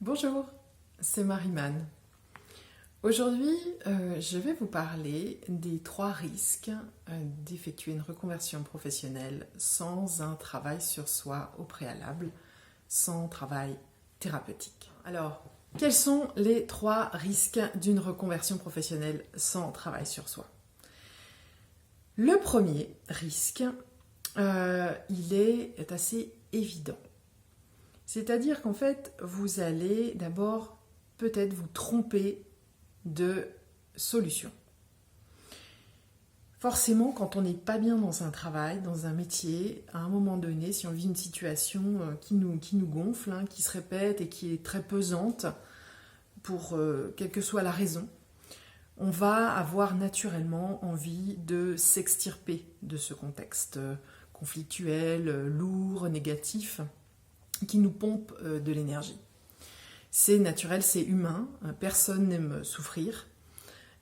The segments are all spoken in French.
Bonjour, c'est Marie-Man. Aujourd'hui, je vais vous parler des 3 risques d'effectuer une reconversion professionnelle sans un travail sur soi au préalable, sans travail thérapeutique. Alors, quels sont les 3 risques d'une reconversion professionnelle sans travail sur soi? Le premier risque, il est assez évident. C'est-à-dire qu'en fait, vous allez d'abord peut-être vous tromper de solution. Forcément, quand on n'est pas bien dans un travail, dans un métier, à un moment donné, si on vit une situation qui nous gonfle, qui se répète et qui est très pesante, pour quelle que soit la raison, on va avoir naturellement envie de s'extirper de ce contexte conflictuel, lourd, négatif, qui nous pompe de l'énergie. C'est naturel, c'est humain, personne n'aime souffrir,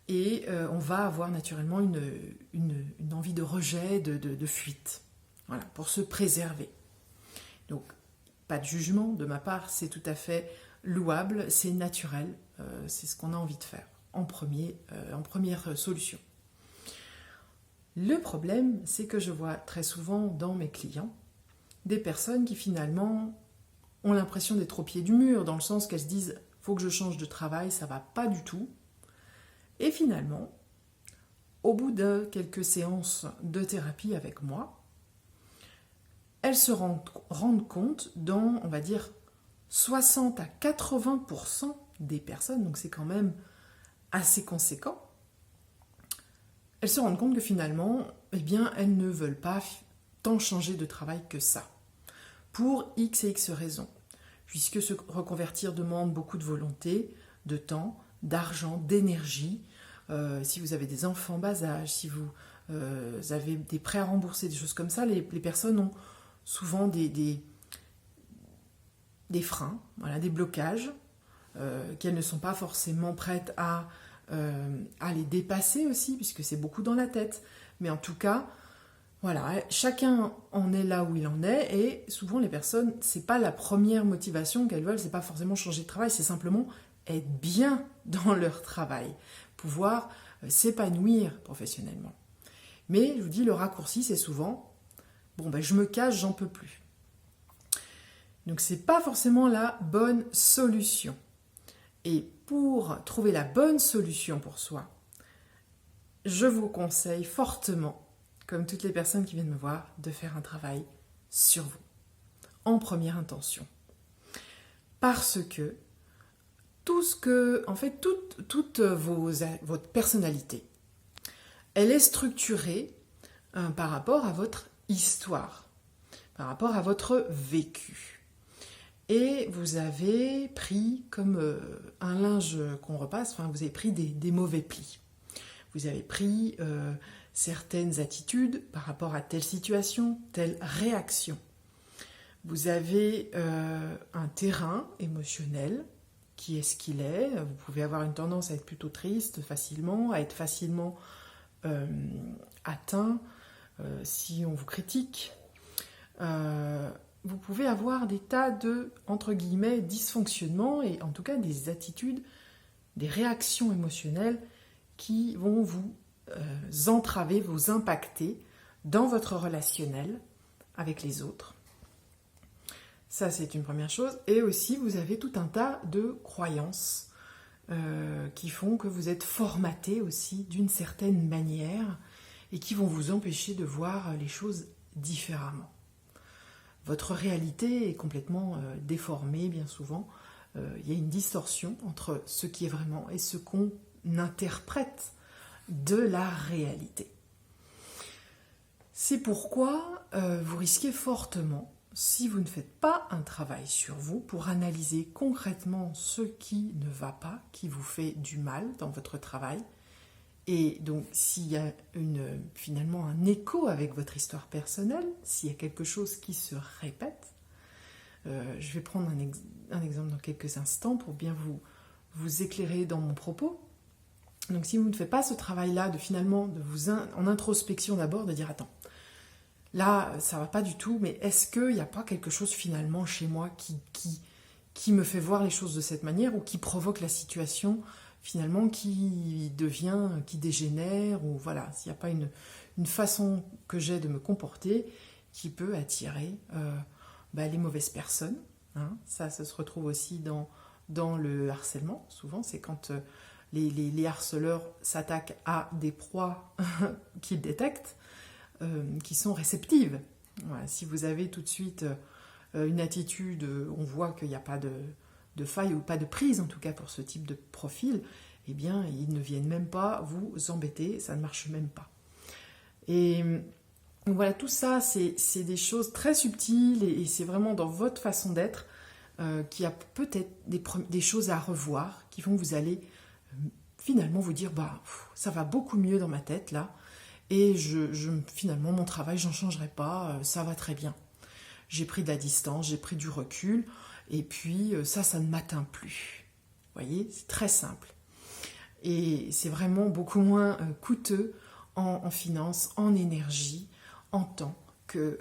et on va avoir naturellement une envie de rejet, de fuite, voilà, pour se préserver. Donc, pas de jugement de ma part, c'est tout à fait louable, c'est naturel, c'est ce qu'on a envie de faire en première solution. Le problème, c'est que je vois très souvent dans mes clients des personnes qui finalement ont l'impression d'être au pied du mur, dans le sens qu'elles se disent « faut que je change de travail, ça va pas du tout ». Et finalement, au bout de quelques séances de thérapie avec moi, elles se rendent compte dans, on va dire, 60 à 80% des personnes, donc c'est quand même assez conséquent, elles se rendent compte que finalement, eh bien, elles ne veulent pas tant changer de travail que ça, pour X et X raisons, puisque se reconvertir demande beaucoup de volonté, de temps, d'argent, d'énergie. Si vous avez des enfants bas âge, si vous avez des prêts à rembourser, des choses comme ça, les personnes ont souvent des freins, voilà, des blocages, qu'elles ne sont pas forcément prêtes à les dépasser aussi, puisque c'est beaucoup dans la tête. Mais en tout cas, voilà, chacun en est là où il en est, et souvent les personnes, c'est pas la première motivation qu'elles veulent, c'est pas forcément changer de travail, c'est simplement être bien dans leur travail, pouvoir s'épanouir professionnellement. Mais je vous dis, le raccourci, c'est souvent bon, je me cache, j'en peux plus. Donc c'est pas forcément la bonne solution. Et pour trouver la bonne solution pour soi, je vous conseille fortement, comme toutes les personnes qui viennent me voir, de faire un travail sur vous, en première intention. Parce que toute votre personnalité, elle est structurée par rapport à votre histoire, par rapport à votre vécu. Et vous avez pris, comme un linge qu'on repasse, vous avez pris des mauvais plis. Vous avez pris certaines attitudes par rapport à telle situation, telle réaction. Vous avez un terrain émotionnel qui est ce qu'il est. Vous pouvez avoir une tendance à être plutôt triste facilement, à être facilement atteint si on vous critique. Vous pouvez avoir des tas de, entre guillemets, dysfonctionnements et en tout cas des attitudes, des réactions émotionnelles qui vont vous entraver, vous impacter dans votre relationnel avec les autres. Ça, c'est une première chose. Et aussi, vous avez tout un tas de croyances qui font que vous êtes formaté aussi d'une certaine manière et qui vont vous empêcher de voir les choses différemment. Votre réalité est complètement déformée, bien souvent. Il y a une distorsion entre ce qui est vraiment et ce qu'on interprète de la réalité. C'est pourquoi vous risquez fortement, si vous ne faites pas un travail sur vous pour analyser concrètement ce qui ne va pas, qui vous fait du mal dans votre travail, et donc s'il y a finalement un écho avec votre histoire personnelle, s'il y a quelque chose qui se répète, je vais prendre un exemple dans quelques instants pour bien vous éclairer dans mon propos. Donc si vous ne faites pas ce travail-là, de vous en introspection d'abord, de dire attends, là ça va pas du tout, mais est-ce qu'il n'y a pas quelque chose finalement chez moi qui qui me fait voir les choses de cette manière ou qui provoque la situation finalement qui dégénère, ou voilà, s'il n'y a pas une façon que j'ai de me comporter qui peut attirer les mauvaises personnes. Hein. Ça se retrouve aussi dans le harcèlement. Souvent, c'est quand les harceleurs s'attaquent à des proies qu'ils détectent, qui sont réceptives. Voilà, si vous avez tout de suite une attitude, on voit qu'il n'y a pas de faille ou pas de prise en tout cas pour ce type de profil, eh bien ils ne viennent même pas vous embêter, ça ne marche même pas. Et donc voilà, tout ça c'est des choses très subtiles et c'est vraiment dans votre façon d'être qu'il y a peut-être des choses à revoir qui font que vous allez finalement vous dire ça va beaucoup mieux dans ma tête là et finalement mon travail j'en changerai pas, ça va très bien. J'ai pris de la distance, j'ai pris du recul, et puis ça ne m'atteint plus. Vous voyez, c'est très simple. Et c'est vraiment beaucoup moins coûteux en finances, en énergie, en temps, que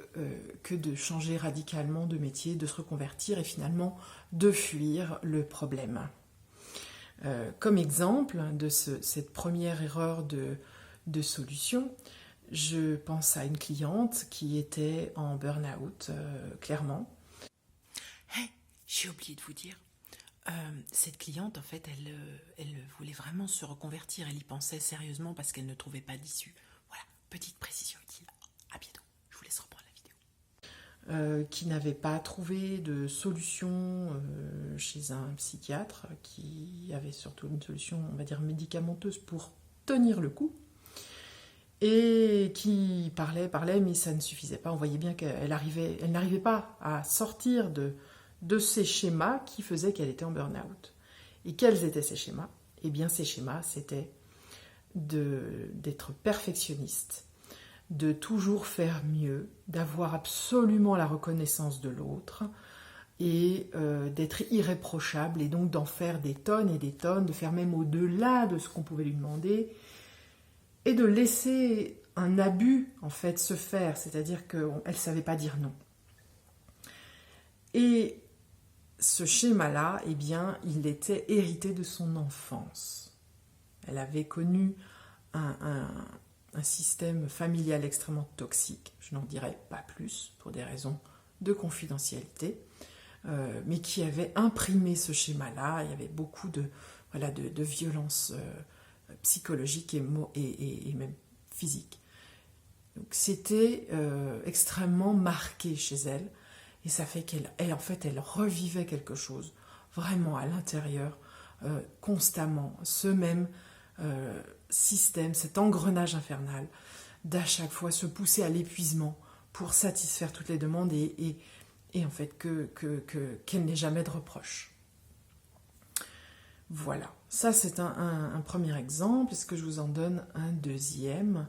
de changer radicalement de métier, de se reconvertir et finalement de fuir le problème. Comme exemple de cette première erreur de solution, je pense à une cliente qui était en burn-out, clairement. Hey, j'ai oublié de vous dire, cette cliente, en fait, elle voulait vraiment se reconvertir. Elle y pensait sérieusement parce qu'elle ne trouvait pas d'issue. Voilà, petite précision utile. À bientôt, je vous laisse reprendre la vidéo. Qui n'avait pas trouvé de solution chez un psychiatre, qui avait surtout une solution, on va dire, médicamenteuse pour tenir le coup. Et qui parlait, mais ça ne suffisait pas. On voyait bien qu'elle n'arrivait pas à sortir de ces schémas qui faisaient qu'elle était en burn-out. Et quels étaient ces schémas ? Eh bien, ces schémas, c'était d'être perfectionniste, de toujours faire mieux, d'avoir absolument la reconnaissance de l'autre, et d'être irréprochable, et donc d'en faire des tonnes et des tonnes, de faire même au-delà de ce qu'on pouvait lui demander, et de laisser un abus en fait se faire, c'est-à-dire qu'elle ne savait pas dire non. Et ce schéma-là, eh bien, il était hérité de son enfance. Elle avait connu un système familial extrêmement toxique, je n'en dirai pas plus pour des raisons de confidentialité, mais qui avait imprimé ce schéma-là. Il y avait beaucoup de violence psychologique et même physique. Donc c'était extrêmement marqué chez elle, et ça fait qu'elle en fait elle revivait quelque chose vraiment à l'intérieur constamment, ce même système, cet engrenage infernal d'à chaque fois se pousser à l'épuisement pour satisfaire toutes les demandes et en fait qu'elle n'ait jamais de reproches. Voilà, ça c'est un premier exemple. Est-ce que je vous en donne un deuxième ?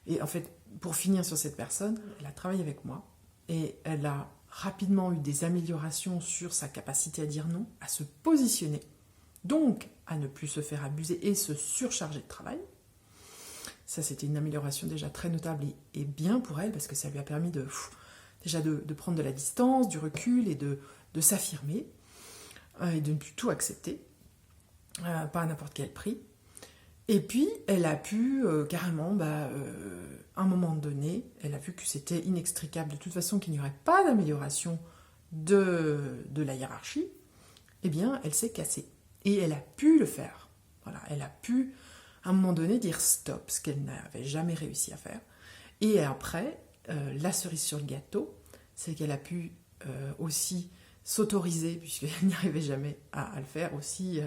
Et en fait, pour finir sur cette personne, elle a travaillé avec moi et elle a rapidement eu des améliorations sur sa capacité à dire non, à se positionner, donc à ne plus se faire abuser et se surcharger de travail. Ça, c'était une amélioration déjà très notable et bien pour elle, parce que ça lui a permis déjà de prendre de la distance, du recul et de s'affirmer. Et de ne plus tout accepter, pas à n'importe quel prix. Et puis, elle a pu carrément, à un moment donné, elle a vu que c'était inextricable de toute façon, qu'il n'y aurait pas d'amélioration de la hiérarchie. Eh bien, elle s'est cassée. Et elle a pu le faire. Voilà, elle a pu, à un moment donné, dire stop, ce qu'elle n'avait jamais réussi à faire. Et après, la cerise sur le gâteau, c'est qu'elle a pu aussi s'autoriser, puisqu'elle n'y arrivait jamais à le faire aussi,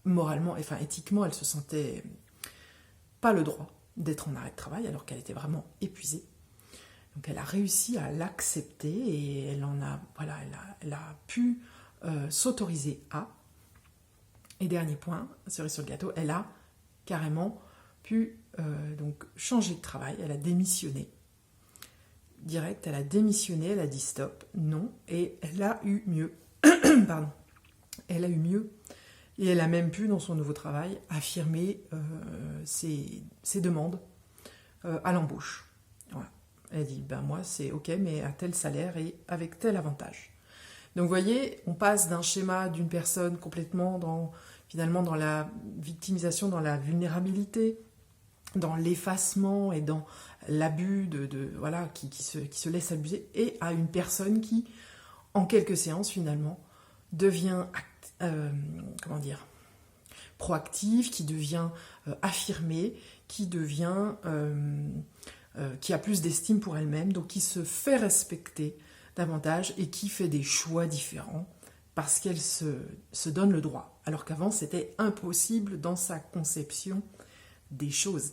moralement, enfin éthiquement, elle se sentait pas le droit d'être en arrêt de travail alors qu'elle était vraiment épuisée. Donc elle a réussi à l'accepter et elle a pu s'autoriser à. Et dernier point, cerise sur le gâteau, elle a carrément pu donc changer de travail, elle a démissionné. Direct, elle a démissionné, elle a dit stop, non, et elle a eu mieux. Pardon. Elle a eu mieux. Et elle a même pu, dans son nouveau travail, affirmer ses demandes à l'embauche. Voilà. Elle dit, ben moi c'est ok, mais à tel salaire et avec tel avantage. Donc vous voyez, on passe d'un schéma d'une personne complètement finalement dans la victimisation, dans la vulnérabilité, dans l'effacement et dans l'abus voilà, qui se laisse abuser, et à une personne qui, en quelques séances finalement, devient proactive, qui devient affirmée, qui devient qui a plus d'estime pour elle-même, donc qui se fait respecter davantage et qui fait des choix différents parce qu'elle se donne le droit, alors qu'avant c'était impossible dans sa conception des choses.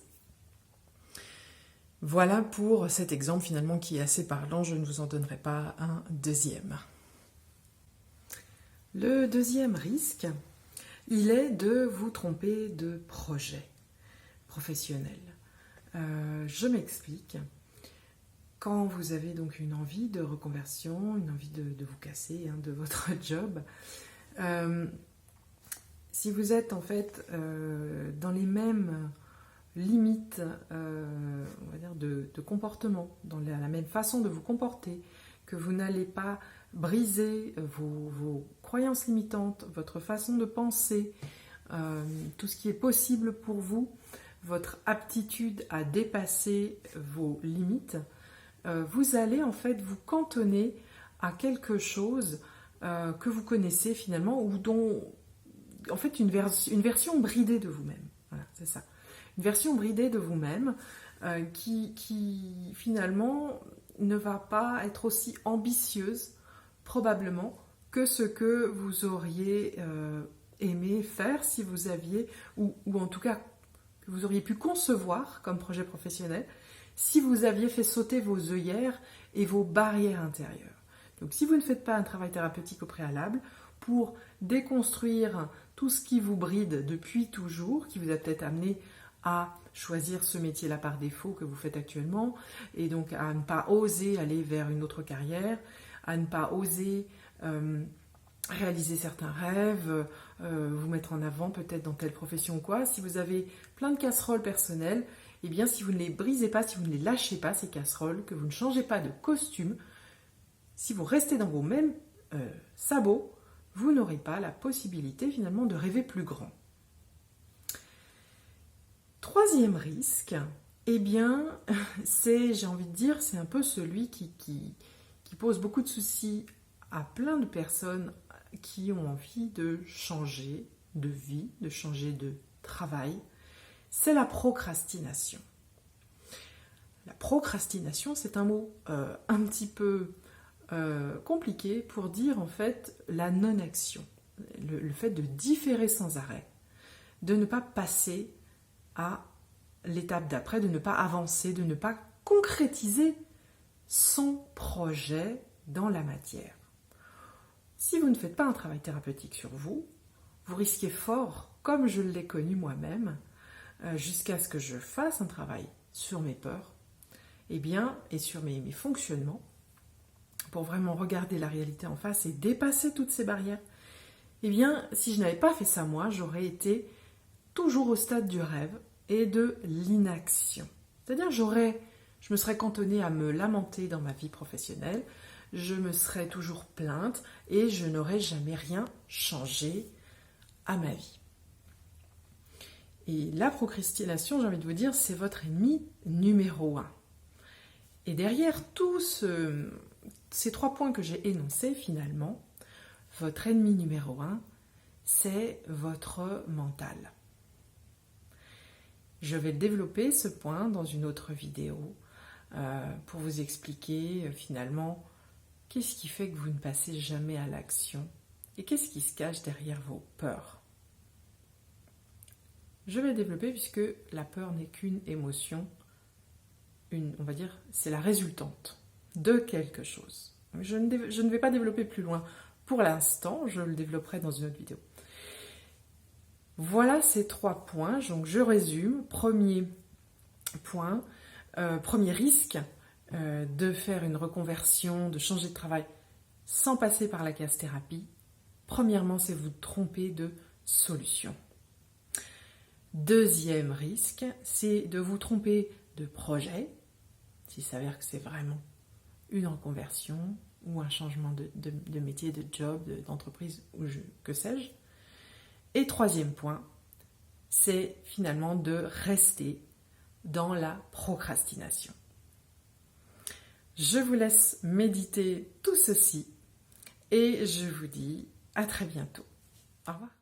Voilà pour cet exemple finalement qui est assez parlant, je ne vous en donnerai pas un deuxième. Le deuxième risque, il est de vous tromper de projet professionnel. Je m'explique. Quand vous avez donc une envie de reconversion, une envie de vous casser de votre job, si vous êtes en fait dans les mêmes limites on va dire de comportement, dans la même façon de vous comporter, que vous n'allez pas briser vos croyances limitantes, votre façon de penser, tout ce qui est possible pour vous, votre aptitude à dépasser vos limites, vous allez en fait vous cantonner à quelque chose que vous connaissez finalement, ou dont en fait une version bridée de vous-même. Voilà, c'est ça. Une version bridée de vous-même qui finalement ne va pas être aussi ambitieuse probablement que ce que vous auriez aimé faire si vous aviez, ou en tout cas que vous auriez pu concevoir comme projet professionnel, si vous aviez fait sauter vos œillères et vos barrières intérieures. Donc si vous ne faites pas un travail thérapeutique au préalable pour déconstruire tout ce qui vous bride depuis toujours, qui vous a peut-être amené à choisir ce métier-là par défaut que vous faites actuellement, et donc à ne pas oser aller vers une autre carrière, à ne pas oser réaliser certains rêves, vous mettre en avant peut-être dans telle profession ou quoi. Si vous avez plein de casseroles personnelles, eh bien si vous ne les brisez pas, si vous ne les lâchez pas, ces casseroles, que vous ne changez pas de costume, si vous restez dans vos mêmes sabots, vous n'aurez pas la possibilité finalement de rêver plus grand. Troisième risque, eh bien, j'ai envie de dire, c'est un peu celui qui pose beaucoup de soucis à plein de personnes qui ont envie de changer de vie, de changer de travail, c'est la procrastination. La procrastination, c'est un mot un petit peu compliqué pour dire en fait la non-action, le fait de différer sans arrêt, de ne pas passer à l'étape d'après, de ne pas avancer, de ne pas concrétiser son projet dans la matière. Si vous ne faites pas un travail thérapeutique sur vous, vous risquez fort, comme je l'ai connu moi-même, jusqu'à ce que je fasse un travail sur mes peurs, et sur mes fonctionnements, pour vraiment regarder la réalité en face et dépasser toutes ces barrières. Si je n'avais pas fait ça moi, j'aurais été toujours au stade du rêve et de l'inaction. C'est-à-dire je me serais cantonnée à me lamenter dans ma vie professionnelle, je me serais toujours plainte et je n'aurais jamais rien changé à ma vie. Et la procrastination, j'ai envie de vous dire, c'est votre ennemi numéro 1. Et derrière tous ces 3 points que j'ai énoncés, finalement, votre ennemi numéro 1, c'est votre mental. Je vais développer ce point dans une autre vidéo pour vous expliquer finalement qu'est-ce qui fait que vous ne passez jamais à l'action et qu'est-ce qui se cache derrière vos peurs. Je vais développer puisque la peur n'est qu'une émotion, on va dire, c'est la résultante de quelque chose. Je ne vais pas développer plus loin pour l'instant, je le développerai dans une autre vidéo. Voilà ces 3 points, donc je résume. Premier point, premier risque de faire une reconversion, de changer de travail sans passer par la case-thérapie. Premièrement, c'est vous tromper de solution. Deuxième risque, c'est de vous tromper de projet. s'il s'avère que c'est vraiment une reconversion ou un changement de métier, de job, d'entreprise, ou que sais-je. Et troisième point, c'est finalement de rester dans la procrastination. Je vous laisse méditer tout ceci et je vous dis à très bientôt. Au revoir.